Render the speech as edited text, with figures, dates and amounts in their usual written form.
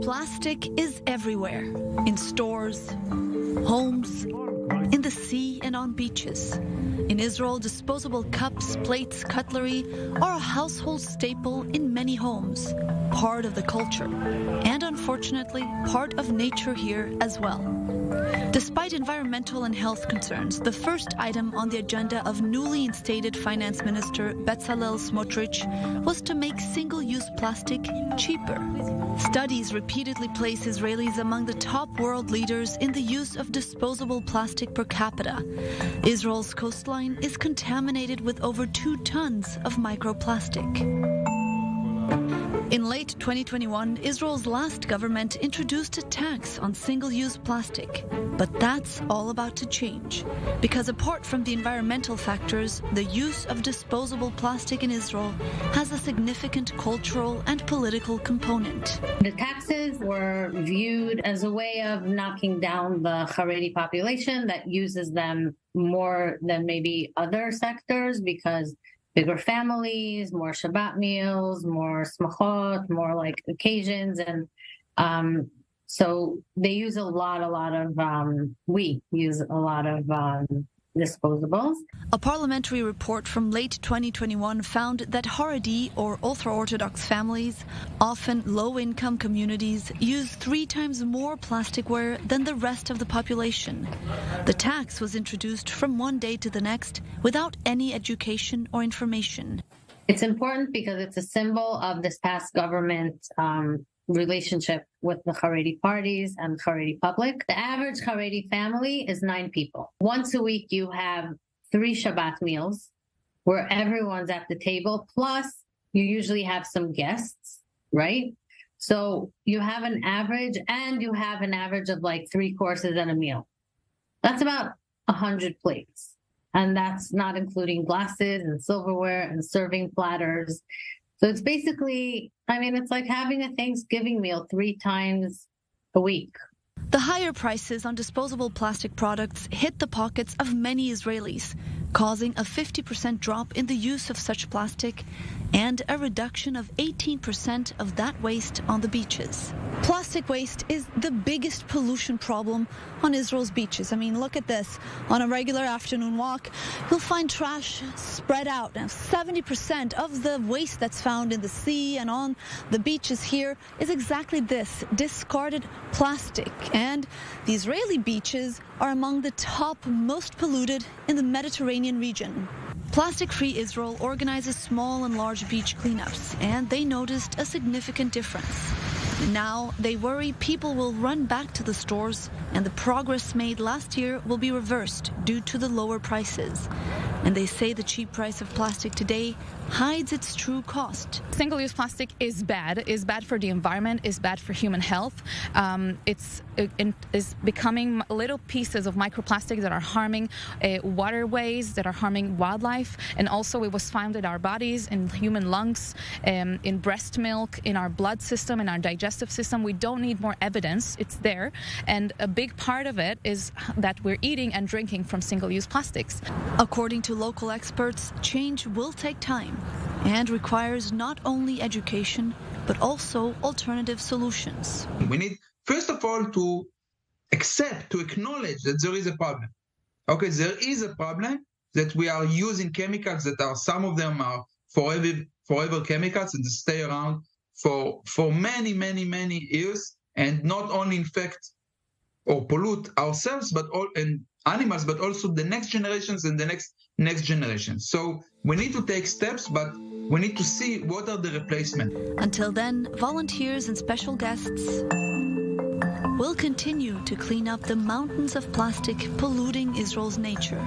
Plastic is everywhere, in stores, homes, in the sea and on beaches. In Israel, disposable cups, plates, cutlery are a household staple in many homes, part of the culture, and unfortunately, part of nature here as well. Despite environmental and health concerns, the first item on the agenda of newly instated Finance Minister Bezalel Smotrich was to make single-use plastic cheaper. Studies repeatedly place Israelis among the top world leaders in the use of disposable plastic per capita. Israel's coastline is contaminated with over 2 tons of microplastic. In late 2021, Israel's last government introduced a tax on single-use plastic. But that's all about to change. Because apart from the environmental factors, the use of disposable plastic in Israel has a significant cultural and political component. The taxes were viewed as a way of knocking down the Haredi population that uses them more than maybe other sectors because bigger families, more Shabbat meals, more smachot, more like occasions. And so they use we use a lot of disposables. A parliamentary report from late 2021 found that Haredi, or ultra-Orthodox families, often low-income communities, use 3 times more plasticware than the rest of the population. The tax was introduced from one day to the next without any education or information. It's important because it's a symbol of this past government relationship with the Haredi parties and Haredi public. The average Haredi family is 9 people. Once a week, you have 3 Shabbat meals where everyone's at the table. Plus, you usually have some guests, right? So you have an average, and you have an average of like 3 courses and a meal. That's about 100 plates. And that's not including glasses and silverware and serving platters. So it's basically, it's like having a Thanksgiving meal 3 times a week. The higher prices on disposable plastic products hit the pockets of many Israelis, causing a 50% drop in the use of such plastic and a reduction of 18% of that waste on the beaches. Plastic waste is the biggest pollution problem on Israel's beaches. Look at this. On a regular afternoon walk, you'll find trash spread out. Now, 70% of the waste that's found in the sea and on the beaches here is exactly this, discarded plastic. And the Israeli beaches are among the top most polluted in the Mediterranean region. Plastic-Free Israel organizes small and large beach cleanups, and they noticed a significant difference. Now, they worry people will run back to the stores, and the progress made last year will be reversed due to the lower prices. And they say the cheap price of plastic today hides its true cost. Single-use plastic is bad for the environment, is bad for human health. It's becoming little pieces of microplastic that are harming waterways, that are harming wildlife, and also it was found in our bodies, in human lungs, in breast milk, in our blood system, in our digestive system. We don't need more evidence, it's there, and a big part of it is that we're eating and drinking from single-use plastics. According to local experts, change will take time and requires not only education, but also alternative solutions. We need, first of all, to acknowledge that there is a problem. Okay, there is a problem that we are using chemicals that are, some of them are forever chemicals and they stay around for many, many, many years and not only infect or pollute ourselves, and animals, but also the next generations and the next generation. So we need to take steps, but we need to see what are the replacements. Until then, volunteers and special guests will continue to clean up the mountains of plastic polluting Israel's nature.